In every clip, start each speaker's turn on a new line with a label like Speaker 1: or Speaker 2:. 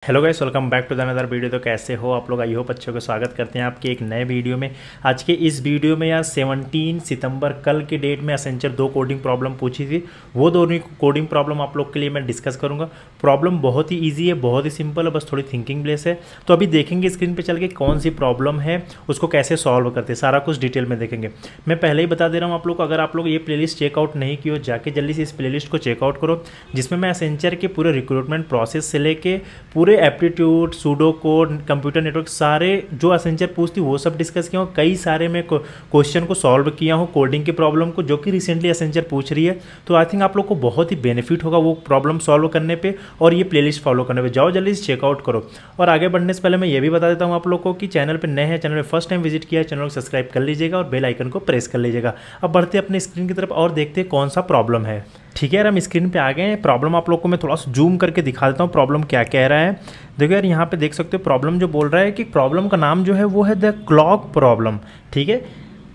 Speaker 1: Hello guys, welcome back to the another video. तो कैसे हो आप लोग? आई होप अच्छे को स्वागत करते हैं आपके एक नए वीडियो में। आज के इस वीडियो में यार 17 सितंबर कल के डेट में एसेंचर 2 कोडिंग प्रॉब्लम पूछी थी। वो दोनों कोडिंग प्रॉब्लम आप लोग के लिए मैं डिस्कस करूंगा। प्रॉब्लम बहुत ही ईजी है, बहुत ही सिंपल है, बस थोड़ी थिंकिंग प्लेस है। तो अभी देखेंगे स्क्रीन पर चल के कौन सी प्रॉब्लम है, उसको कैसे सॉल्व करते हैं, सारा कुछ डिटेल में देखेंगे। मैं पहले ही बता दे रहा हूँ आप लोग को, अगर आप लोग ये प्लेलिस्ट चेकआउट नहीं की हो, जाके जल्दी से इस प्लेलिस्ट को चेकआउट करो, जिसमें मैं एसेंचर के पूरे रिक्रूटमेंट प्रोसेस से लेके पूरे aptitude, pseudo code, computer network, सारे जो एसेंचर पूछती वो सब डिस्कस किया हूँ। कई सारे मैं क्वेश्चन को सॉल्व किया हूँ, कोडिंग की प्रॉब्लम को, जो कि रिसेंटली एसेंचर पूछ रही है। तो आई थिंक आप लोग को बहुत ही बेनिफिट होगा वो प्रॉब्लम सॉल्व करने पे और ये प्लेलिस्ट फॉलो करने पे। जाओ जल्दी से चेकआउट करो। और आगे बढ़ने से पहले मैं ये भी बता देता हूँ आप लोग को कि चैनल पर नए हैं, चैनल में फर्स्ट टाइम विजिट किया है, चैनल को सब्सक्राइब कर लीजिएगा और बेल आइकन को प्रेस कर लीजिएगा। अब बढ़ते अपने स्क्रीन की तरफ और देखते हैं कौन सा प्रॉब्लम है। ठीक है यार, हम स्क्रीन पे आ गए हैं। प्रॉब्लम आप लोग को मैं थोड़ा सा जूम करके दिखा देता हूँ प्रॉब्लम क्या कह रहा है। देखो यार, यहाँ पे देख सकते हो प्रॉब्लम जो बोल रहा है कि प्रॉब्लम का नाम जो है वो है द क्लॉक प्रॉब्लम। ठीक है,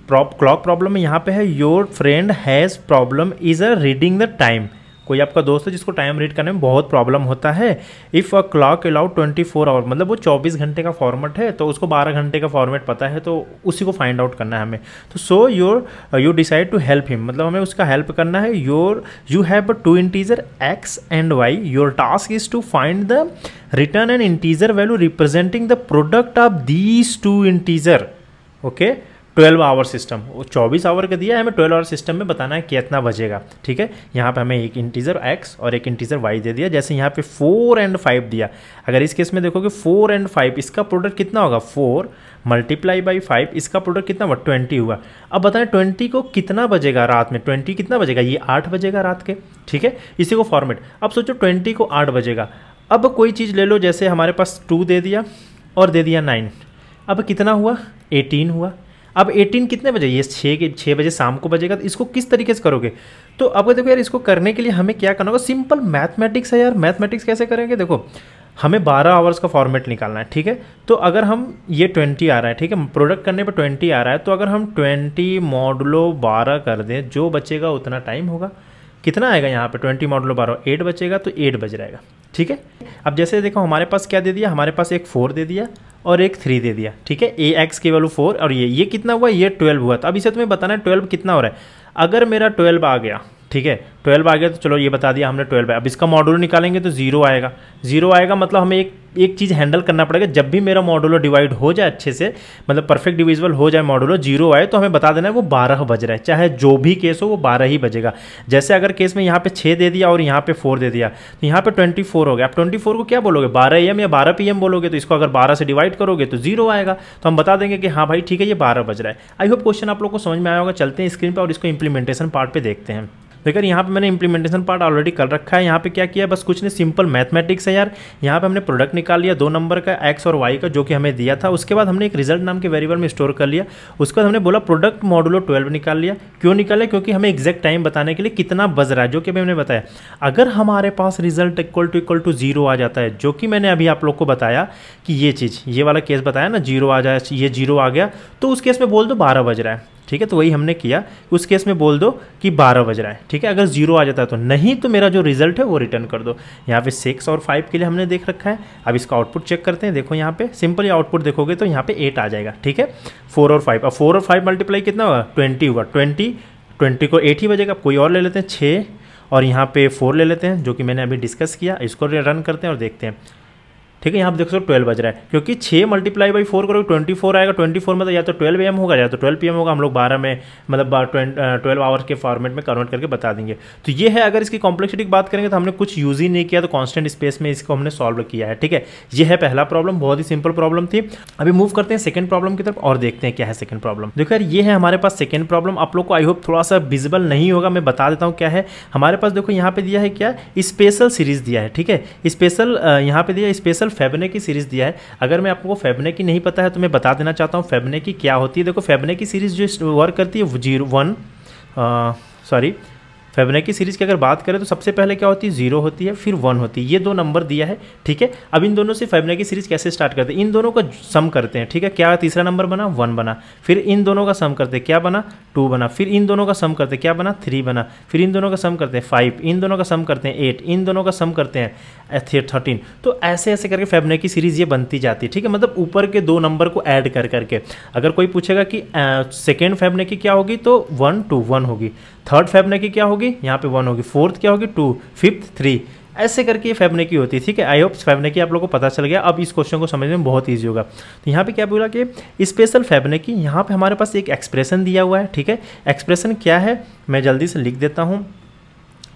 Speaker 1: क्लॉक प्रॉब्लम में यहाँ पे है your friend has problem is a reading the time. कोई आपका दोस्त है जिसको टाइम रीड करने में बहुत प्रॉब्लम होता है। If a clock allowed 24 hour, मतलब वो 24 घंटे का फॉर्मेट है, तो उसको 12 घंटे का फॉर्मेट पता है, तो उसी को फाइंड आउट करना है हमें। तो so you decide to help him, मतलब हमें उसका हेल्प करना है। You have two integer x and y। Your task is to find the return an integer value representing the product of these two integer. Okay, 12 hour system, वो 24 our का दिया है, हमें 12 आवर सिस्टम में बताना है कितना बजेगा। ठीक है, यहाँ पे हमें एक इंटीजर x और एक इंटीजर y दे दिया। जैसे यहाँ पे 4 एंड 5 दिया, अगर इस केस में देखोगे 4 एंड 5, इसका प्रोडक्ट कितना होगा 4 मल्टीप्लाई बाई 5, इसका प्रोडक्ट कितना हुआ 20 हुआ। अब बताएं 20 को कितना बजेगा रात में, 20 कितना बजेगा, ये 8 बजेगा रात के। ठीक है, इसी को फॉर्मेट। अब सोचो 20 को 8 बजेगा। अब कोई चीज़ ले लो, जैसे हमारे पास 2 दे दिया और दे दिया 9, अब कितना हुआ 18 हुआ। अब 18 कितने बजे, ये 6 बजे शाम को बजेगा। तो इसको किस तरीके से करोगे? तो अब देखो यार, इसको करने के लिए हमें क्या करना होगा, सिंपल मैथमेटिक्स है यार। मैथमेटिक्स कैसे करेंगे, देखो हमें 12 आवर्स का फॉर्मेट निकालना है। ठीक है, तो अगर हम ये 20 आ रहा है, ठीक है, प्रोडक्ट करने पर 20 आ रहा है, तो अगर हम 20 मॉडुलो 12 कर दें, जो बचेगा उतना टाइम होगा। कितना आएगा यहाँ पे 20 मॉडुलो 12, 8 बचेगा, तो 8 बज रहेगा। ठीक है, अब जैसे देखो हमारे पास क्या दे दिया, हमारे पास एक 4 दे दिया और एक 3 दे दिया। ठीक है, ax की वैल्यू 4 और ये कितना हुआ, ये 12 हुआ। तो अब इसे तुम्हें बताना है 12 कितना हो रहा है। अगर मेरा 12 आ गया, ठीक है 12 आ गया, तो चलो ये बता दिया हमने 12 है। अब इसका मॉडुलो निकालेंगे तो 0 आएगा। 0 आएगा मतलब हमें एक चीज़ हैंडल करना पड़ेगा। जब भी मेरा मॉडुलो डिवाइड हो जाए अच्छे से, मतलब परफेक्ट डिविजिबल हो जाए, मॉडुलो 0 आए, तो हमें बता देना है वो 12 बज रहा है। चाहे जो भी केस हो वो 12 ही बजेगा। जैसे अगर केस में यहाँ पे 6 दे दिया और यहाँ पे 4 दे दिया, तो यहाँ पे 24 हो गया। आप 24 को क्या बोलोगे, 12 AM या 12 PM बोलोगे। तो इसको अगर 12 से डिवाइड करोगे तो 0 आएगा। तो हम बता देंगे कि हाँ भाई ठीक है, ये 12 बज रहा है। आई होप क्वेश्चन आप लोग को समझ में आया होगा। चलते हैं स्क्रीन पर और इसको इंप्लीमेंटेशन पार्ट पे देखते हैं। देखिए यहाँ पे मैंने इंप्लीमेंटेशन पार्ट ऑलरेडी कर रखा है। यहाँ पे क्या किया, बस कुछ नहीं, सिंपल मैथमेटिक्स है यार। यहाँ पे हमने प्रोडक्ट निकाल लिया 2 नंबर का, x और y का, जो कि हमें दिया था। उसके बाद हमने एक रिजल्ट नाम के वेरिएबल में स्टोर कर लिया। उसके बाद हमने बोला प्रोडक्ट मॉडुलो 12 निकाल लिया। क्यों निकाला, क्योंकि हमें एग्जैक्ट टाइम बताने के लिए कितना बज रहा है, जो कि अभी हमने बताया। अगर हमारे पास रिजल्ट इक्वल टू 0 आ जाता है, जो कि मैंने अभी आप लोग को बताया कि ये चीज़, ये वाला केस बताया ना, 0 आ जाए, ये 0 आ गया, तो उस केस में बोल दो 12 बज रहा है। ठीक है, तो वही हमने किया। उस केस में बोल दो कि 12 बज रहा है। ठीक है, अगर 0 आ जाता है तो, नहीं तो मेरा जो रिजल्ट है वो रिटर्न कर दो। यहाँ पे 6 और 5 के लिए हमने देख रखा है। अब इसका आउटपुट चेक करते हैं। देखो यहाँ पे सिंपल आउटपुट देखोगे तो यहाँ पे 8 आ जाएगा। ठीक है, 4 और 5, अब 4 और 5 मल्टीप्लाई कितना हुआ 20 हुआ। 20 को 8 ही बजेगा। कोई और ले लेते हैं 6 और यहाँ पे 4 ले लेते हैं, जो कि मैंने अभी डिस्कस किया। इसको रन करते हैं और देखते हैं। ठीक है, यहाँ पे देखो 12 बज रहा है, क्योंकि 6 मल्टीप्लाई बाई 4 करोगे 24 आएगा। 24 मतलब या तो 12 AM होगा या तो 12 PM होगा। हम लोग 12 में मतलब 12 आवर्स के फॉर्मेट में कन्वर्ट करके बता देंगे। तो ये है। अगर इसकी कॉम्प्लेक्सिटी की बात करेंगे तो हमने कुछ यूज ही नहीं किया, तो कांस्टेंट स्पेस में इसको हमने सॉल्व किया है। ठीक है, ये है पहला प्रॉब्लम, बहुत ही सिंपल प्रॉब्लम थी। अभी मूव करते हैं सेकंड प्रॉब्लम की तरफ और देखते हैं क्या है सेकंड प्रॉब्लम। देखो यार, ये है हमारे पास सेकंड प्रॉब्लम। आप लोग को आई होप थोड़ा सा विजिबल नहीं होगा, मैं बता देता हूँ क्या है हमारे पास। देखो यहाँ पे दिया है क्या, स्पेशल सीरीज दिया है। ठीक है, स्पेशल यहाँ पे दिया स्पेशल फेबनेकी सीरीज दिया है। अगर मैं आपको फेबनेकी नहीं पता है तो मैं बता देना चाहता हूँ फेबनेकी क्या होती है। देखो फेबनेकी सीरीज जो वर्क करती है 1 फिबोनाची सीरीज की अगर बात करें तो सबसे पहले क्या होती है, 0 होती है, फिर 1 होती है, ये 2 नंबर दिया है, ठीक है। अब इन दोनों से फिबोनाची सीरीज कैसे स्टार्ट करते हैं, इन दोनों का सम करते हैं, ठीक है। क्या तीसरा नंबर बना, 1 बना, फिर इन दोनों का सम करते हैं, क्या बना, 2 बना, फिर इन दोनों का सम करते हैं, क्या बना, 3 बना, फिर इन दोनों का सम करते हैं 5, इन दोनों का सम करते हैं 8, इन दोनों का सम करते हैं 13। तो ऐसे ऐसे करके फिबोनाची सीरीज ये बनती जाती है, ठीक है। मतलब ऊपर के 2 नंबर को ऐड कर करके अगर कोई पूछेगा कि सेकेंड फिबोनाची क्या होगी तो 1 2 1 होगी, थर्ड फिबोनाची क्या होगी, यहाँ पे 1 होगी, फोर्थ क्या होगी 2, फिफ्थ 3, ऐसे करके ये फिबोनाची होती है, ठीक है। आई होप फिबोनाची आप लोगों को पता चल गया। अब इस क्वेश्चन को समझने में बहुत ईजी होगा। तो यहाँ पे क्या बोला कि स्पेशल फिबोनाची, यहाँ पे हमारे पास एक एक्सप्रेशन दिया हुआ है, ठीक है। एक्सप्रेशन क्या है मैं जल्दी से लिख देता हूँ।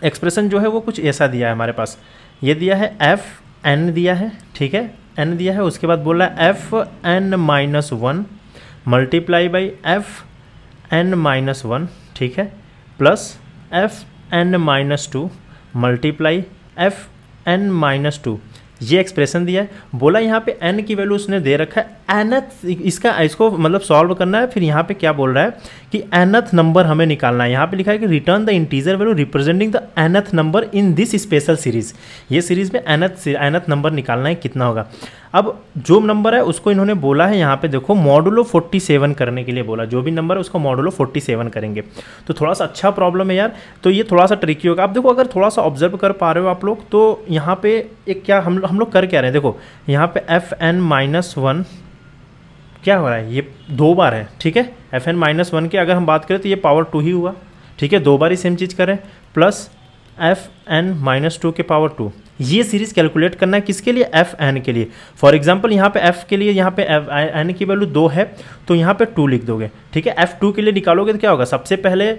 Speaker 1: एक्सप्रेशन जो है वो कुछ ऐसा दिया है हमारे पास, ये दिया है fn दिया है, ठीक है, n दिया है, उसके बाद बोल रहा है fn-1 मल्टीप्लाई बाई fn-1, ठीक है, प्लस fn-2 मल्टीप्लाई fn-2, ये एक्सप्रेशन दिया है। बोला यहाँ पे n की वैल्यू उसने दे रखा है nth, इसको मतलब सॉल्व करना है। फिर यहाँ पे क्या बोल रहा है कि nth नंबर हमें निकालना है। यहाँ पे लिखा है कि return the integer value representing the nth number in this special series, ये सीरीज में nth नंबर निकालना है, कितना होगा। अब जो नंबर है उसको इन्होंने बोला है यहाँ पे देखो मॉडुलो 47 करने के लिए बोला, जो भी नंबर है उसको मॉडुलो 47 करेंगे। तो थोड़ा सा अच्छा प्रॉब्लम है यार, तो ये थोड़ा सा ट्रिकी होगा। आप देखो अगर थोड़ा सा ऑब्जर्व कर पा रहे हो आप लोग, तो यहाँ पे एक क्या हम लोग कर क्या रहे हैं, देखो यहाँ पे fn-1 क्या हो रहा है, ये 2 बार है, ठीक है। fn-1 की अगर हम बात करें तो ये पावर 2 ही हुआ, ठीक है, 2 बार ही सेम चीज़ करें, प्लस fn-2 के पावर 2। ये सीरीज कैलकुलेट करना है किसके लिए, fn के लिए। फॉर एग्जांपल यहाँ पे f के लिए, यहाँ पे n की वैल्यू 2 है तो यहाँ पे 2 लिख दोगे, ठीक है। f2 के लिए निकालोगे तो क्या होगा, सबसे पहले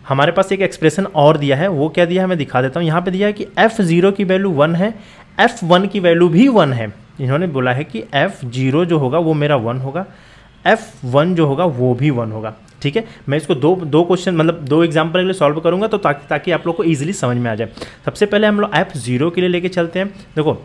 Speaker 1: हमारे पास एक एक्सप्रेशन और दिया है, वो क्या दिया है मैं दिखा देता हूँ। यहाँ पे दिया है कि f0 की वैल्यू 1 है, f1 की वैल्यू भी 1 है। इन्होंने बोला है कि f0 जो होगा वो मेरा 1 होगा, f1 जो होगा वो भी 1 होगा, ठीक है। मैं इसको दो क्वेश्चन मतलब 2 एग्जाम्पल के लिए सॉल्व करूंगा तो ताकि आप लोग को इजीली समझ में आ जाए। सबसे पहले हम लोग f0 के लिए लेके चलते हैं। देखो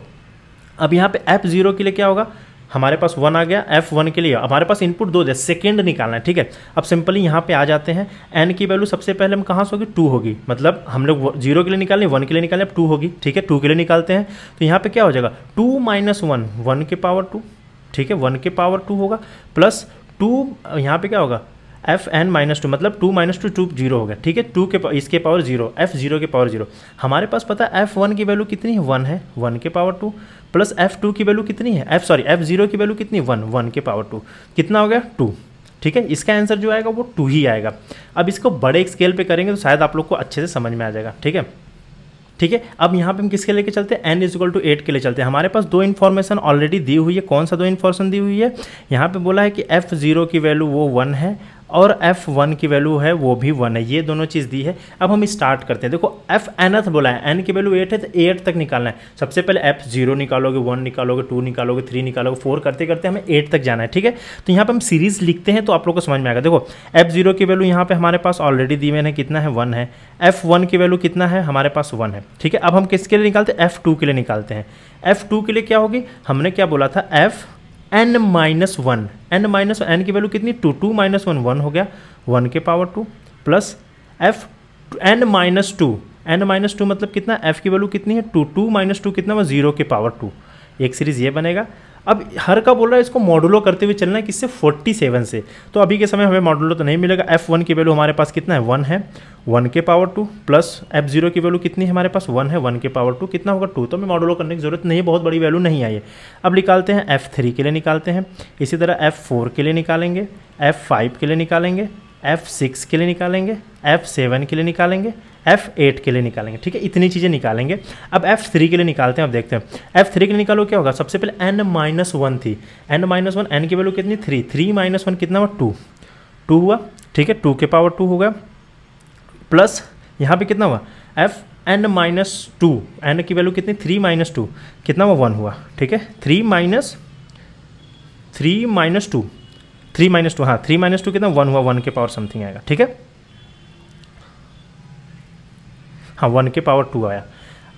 Speaker 1: अब यहाँ पे f0 के लिए क्या होगा, हमारे पास 1 आ गया। f1 के लिए हमारे पास इनपुट 2 दे, सेकेंड निकालना है, ठीक है। अब सिंपली यहाँ पे आ जाते हैं, n की वैल्यू सबसे पहले हम कहाँ से होगी, 2 होगी, मतलब हम लोग 0 के लिए निकालें, 1 के लिए निकालें, अब 2 होगी, ठीक है। 2 के लिए निकालते हैं तो यहाँ पे क्या हो जाएगा 2 - 1 1 के पावर 2, ठीक है, 1 के पावर 2 होगा, प्लस 2 यहाँ पे क्या होगा fn-2 मतलब 2 - 2 0 हो गया, ठीक है। 2 के इसके पावर 0, f0 के पावर 0। हमारे पास पता है f1 की वैल्यू कितनी है, 1 है, 1 के पावर 2, प्लस f2 की वैल्यू कितनी है, f0 की वैल्यू कितनी, 1 के पावर 2, कितना हो गया 2, ठीक है। इसका आंसर जो आएगा वो 2 ही आएगा। अब इसको बड़े स्केल पे करेंगे तो शायद आप लोग को अच्छे से समझ में आ जाएगा, ठीक है, ठीक है। अब यहाँ पे हम किसके लेके चलते हैं, n = 8 के लिए चलते हैं। हमारे पास 2 इन्फॉर्मेशन ऑलरेडी दी हुई है। कौन सा 2 इन्फॉर्मेशन दी हुई है, यहाँ पे बोला है कि f0 की वैल्यू वो 1 है और f1 की वैल्यू है वो भी 1 है, ये दोनों चीज़ दी है। अब हम स्टार्ट करते हैं। देखो fnth बोला है, n की वैल्यू 8 है तो 8 तक निकालना है। सबसे पहले f0 निकालोगे, 1 निकालोगे, 2 निकालोगे, 3 निकालोगे, 4 करते करते हमें 8 तक जाना है, ठीक है। तो यहाँ पे हम सीरीज लिखते हैं तो आप लोग को समझ में आएगा। देखो f0 की वैल्यू यहाँ पे हमारे पास ऑलरेडी दी हुई है, कितना है 1 है, f1 की वैल्यू कितना है हमारे पास 1 है, ठीक है। अब हम किसके लिए निकालते हैं, f2 के लिए निकालते हैं। f2 के लिए क्या होगी, हमने क्या बोला था fn-1, n की वैल्यू कितनी 2, 2 - 1 1 हो गया, 1 के पावर 2, प्लस n-2 मतलब कितना, f की वैल्यू कितनी है 2, 2 - 2 कितना, 0 के पावर 2। एक सीरीज ये बनेगा। अब हर का बोल रहा है इसको मॉडुलो करते हुए चलना है, किससे 47 से। तो अभी के समय हमें मॉडुलो तो नहीं मिलेगा। f1 की वैल्यू हमारे पास कितना है 1 है, 1 के पावर 2, प्लस f0 की वैल्यू कितनी है हमारे पास 1 है, 1 के पावर 2 कितना होगा 2। तो हमें मॉडुलो करने की जरूरत नहीं, बहुत बड़ी वैल्यू नहीं आई है। अब निकालते हैं f3 के लिए निकालते हैं, इसी तरह f4 के लिए निकालेंगे, f5 के लिए निकालेंगे, f6 के लिए निकालेंगे, f7 के लिए निकालेंगे, f8 के लिए निकालेंगे, ठीक है। इतनी चीज़ें निकालेंगे। अब f3 के लिए निकालते हैं। अब देखते हैं f3 के लिए निकालो क्या होगा। सबसे पहले n-1 थी, n-1 n की वैल्यू कितनी 3, 3 - 1 कितना हुआ 2, 2 हुआ, ठीक है, 2 के पावर 2 होगा, प्लस यहाँ पे कितना हुआ fn-2, n की वैल्यू कितनी 3 - 2 कितना हुआ 1 हुआ, ठीक है। 3 - 2 हाँ 3 - 2 कितना 1 हुआ, 1 के पावर समथिंग आएगा, ठीक है, हाँ 1 के पावर 2 आया।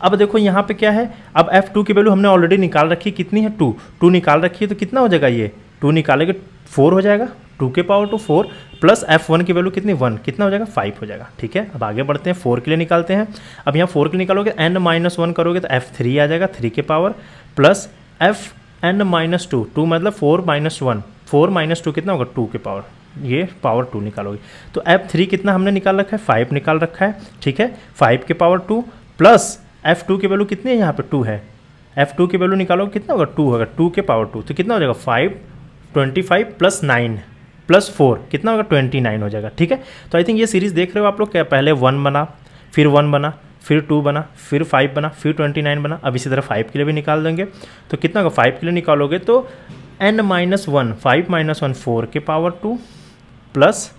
Speaker 1: अब देखो यहाँ पे क्या है, अब f2 की वैल्यू हमने ऑलरेडी निकाल रखी, कितनी है 2 निकाल रखी है, तो कितना हो जाएगा ये 2 निकालेंगे 4 हो जाएगा, 2 के पावर टू 4 प्लस f1 की वैल्यू कितनी 1, कितना हो जाएगा 5 हो जाएगा। ठीक है, अब आगे बढ़ते हैं, 4 के लिए निकालते हैं। अब यहाँ 4 के लिए निकालोगे n-1 करोगे तो f3 आ जाएगा 3 के पावर प्लस fn-2, 2 मतलब 4 - 1, 4 - 2 कितना होगा 2 के पावर, ये पावर 2 निकालोगे तो f3 कितना हमने निकाल रखा है 5 निकाल रखा है। ठीक है, 5 के पावर 2 प्लस f2 की वैल्यू कितनी है यहाँ पे 2 है, f2 की वैल्यू निकालोगे कितना होगा 2 होगा, 2 के पावर 2 तो कितना हो जाएगा 5, 25 प्लस 9 प्लस 4 कितना होगा 29 हो जाएगा। ठीक है, तो आई थिंक ये सीरीज़ देख रहे हो आप लोग, क्या पहले 1 बना, फिर 1 बना, फिर 2 बना, फिर 5 बना, फिर 29 बना। अब इसी तरह 5 के लिए भी निकाल देंगे तो कितना होगा 5 के लिए निकालोगे तो n-1, 5 - 1 4 के पावर 2 प्लस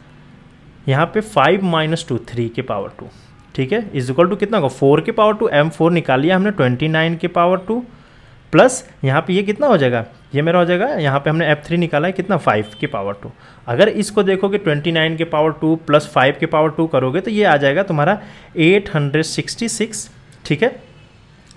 Speaker 1: यहाँ पे 5 - 2 3 के पावर 2। ठीक है, इज इक्वल टू कितना होगा 4 के पावर 2, m4 निकाल लिया हमने 29 के पावर 2 प्लस यहाँ पे ये कितना हो जाएगा, ये मेरा हो जाएगा, यहाँ पे हमने f3 निकाला है कितना 5 के पावर 2। अगर इसको देखोगे 29 के पावर 2 प्लस 5 के पावर 2 करोगे तो ये आ जाएगा तुम्हारा 866। ठीक है,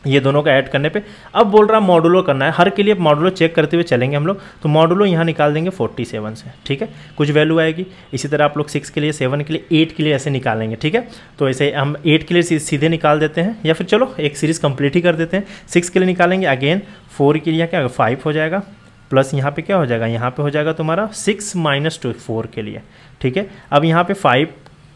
Speaker 1: ये दोनों का ऐड करने पे अब बोल रहा मॉडुलो करना है, हर के लिए मॉडुलो चेक करते हुए चलेंगे हम लोग। तो मॉडुलो यहाँ निकाल देंगे 47 से। ठीक है, कुछ वैल्यू आएगी। इसी तरह आप लोग 6 के लिए, 7 के लिए, 8 के लिए ऐसे निकालेंगे। ठीक है, तो ऐसे हम 8 के लिए सीधे निकाल देते हैं, या फिर चलो एक सीरीज़ कंप्लीट ही कर देते हैं। 6 के लिए निकालेंगे, अगेन 4 के लिए क्या होगा 5 हो जाएगा प्लस यहाँ पे क्या हो जाएगा, यहाँ पे हो जाएगा तुम्हारा 6 - 2 4 के लिए। ठीक है, अब यहाँ पे 5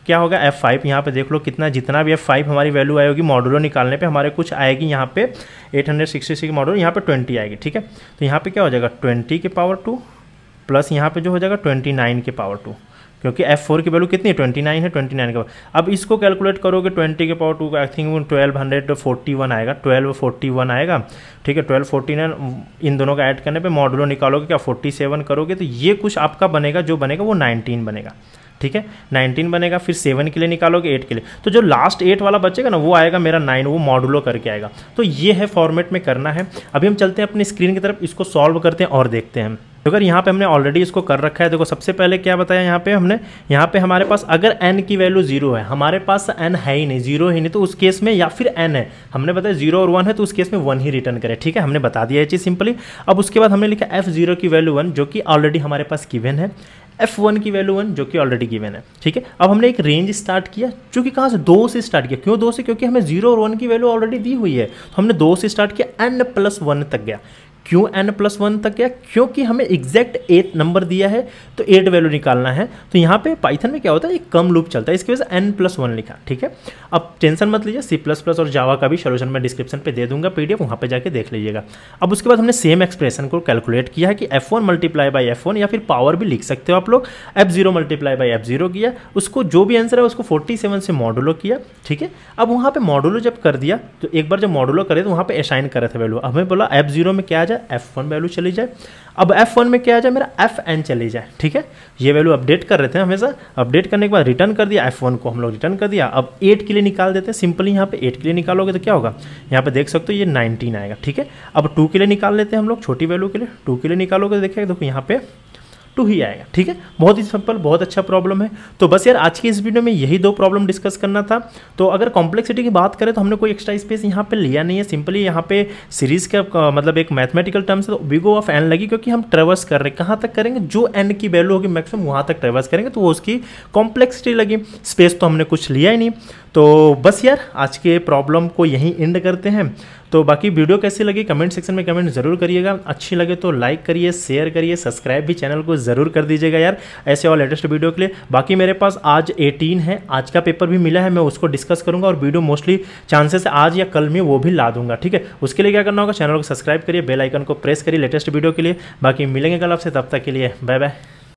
Speaker 1: क्या होगा f5, यहाँ पे देख लो कितना, जितना भी f5 हमारी वैल्यू आएगी मॉडुलो निकालने पे हमारे कुछ आएगी यहाँ पे 866 मॉडुलो, यहाँ पे 20 आएगी। ठीक है, तो यहाँ पे क्या हो जाएगा 20 के पावर 2 प्लस यहाँ पे जो हो जाएगा 29 के पावर 2, क्योंकि f4 की वैल्यू कितनी है 29 है, 29 के पावर। अब इसको कैलकुलेट करोगे 20 के पावर 2 का आई थिंक 1241 आएगा, 1241 आएगा। ठीक है, 1249 इन दोनों का ऐड करने पे मॉडुलो निकालोगे क्या 47 करोगे तो ये कुछ आपका बनेगा, जो बनेगा वो 19 बनेगा। ठीक है, 19 बनेगा, फिर 7 के लिए निकालोगे 8 के लिए, तो जो लास्ट 8 वाला बचेगा ना वो आएगा मेरा 9, वो मॉडुलो करके आएगा। तो ये है फॉर्मेट में करना है। अभी हम चलते हैं अपनी स्क्रीन की तरफ, इसको सॉल्व करते हैं और देखते हैं। तो अगर यहाँ पे हमने ऑलरेडी इसको कर रखा है, देखो सबसे पहले क्या बताया यहाँ पे हमने, यहाँ पे हमारे पास अगर n की वैल्यू 0 है, हमारे पास n है ही नहीं, 0 ही नहीं, तो उस केस में, या फिर n है, हमने बताया 0 और 1 है तो उस केस में 1 ही रिटर्न करें। ठीक है, हमने बता दिया ये चीज़ सिंपली। अब उसके बाद हमने लिखा f0 की वैल्यू 1 जो कि ऑलरेडी हमारे पास गिवन है, f1 की वैल्यू 1 जो कि ऑलरेडी गिवन है। ठीक है, अब हमने एक रेंज स्टार्ट किया, जो कि कहाँ से 2 से स्टार्ट किया। क्यों 2 से, क्योंकि हमें 0 और 1 की वैल्यू ऑलरेडी दी हुई है, तो हमने 2 से स्टार्ट किया, n+1 तक गया। क्यों n+1 तक गया, क्योंकि हमें एग्जैक्ट 8 नंबर दिया है तो 8 वैल्यू निकालना है। तो यहाँ पे पाइथन में क्या होता है, एक कम लूप चलता है, इसकी वजह से n+1 लिखा। ठीक है, अब टेंशन मत लीजिए, C++ और जावा का भी सोल्यूशन मैं डिस्क्रिप्शन पे दे दूंगा PDF, वहाँ पे जाके देख लीजिएगा। अब उसके बाद हमने सेम एक्सप्रेशन को कैलकुलेट किया है कि f1 × f1, या फिर पावर भी लिख सकते हो आप लोग, f0 × f0 किया, उसको जो भी आंसर है उसको 47 से मॉडुलो किया। ठीक है, अब वहाँ पे मॉडुलो जब कर दिया तो एक बार जब मॉडुलो करे तो वहाँ पे असाइन करे थे वैल्यू, हमें बोला f0 में क्या आ जाए f1 वैल्यू चली जाए, अब f1 में क्या आ जाए मेरा fn चली जाए। ठीक है, ये वैल्यू अपडेट कर रहे थे हमेशा, अपडेट करने के बाद रिटर्न कर दिया, f1 को हम लोग रिटर्न कर दिया। अब 8 के लिए निकाल देते हैं सिंपली, यहाँ पे 8 के लिए निकालोगे तो क्या होगा, यहाँ पे देख सकते हो ये 19 आएगा। ठीक है, अब 2 के लिए निकाल लेते हैं हम लोग, छोटी वैल्यू के लिए 2 के लिए निकालोगे तो देखिए देखो यहाँ पे 2 ही आएगा। ठीक है, बहुत ही सिंपल, बहुत अच्छा प्रॉब्लम है। तो बस यार आज की इस वीडियो में यही 2 प्रॉब्लम डिस्कस करना था। तो अगर कॉम्प्लेक्सिटी की बात करें तो हमने कोई एक्स्ट्रा स्पेस यहाँ पे लिया नहीं है, सिंपली यहाँ पे सीरीज का मतलब एक मैथमेटिकल टर्म्स है तो बिगो ऑफ n लगी, क्योंकि हम ट्रेवर्स कर रहे हैं, कहाँ तक करेंगे, जो n की वैल्यू होगी मैक्सिमम वहाँ तक ट्रेवर्स करेंगे, तो वो उसकी कॉम्प्लेक्सिटी लगी। स्पेस तो हमने कुछ लिया ही नहीं। तो बस यार आज के प्रॉब्लम को यहीं एंड करते हैं। तो बाकी वीडियो कैसी लगी कमेंट सेक्शन में कमेंट ज़रूर करिएगा, अच्छी लगे तो लाइक करिए, शेयर करिए, सब्सक्राइब भी चैनल को ज़रूर कर दीजिएगा यार ऐसे और लेटेस्ट वीडियो के लिए। बाकी मेरे पास आज 18 है, आज का पेपर भी मिला है, मैं उसको डिस्कस करूंगा और वीडियो मोस्टली चांसेस आज या कल में वो भी ला दूंगा। ठीक है, उसके लिए क्या करना होगा, चैनल को सब्सक्राइब करिए, बेल आइकन को प्रेस करिए लेटेस्ट वीडियो के लिए। बाकी मिलेंगे कल आपसे, तब तक के लिए बाय बाय।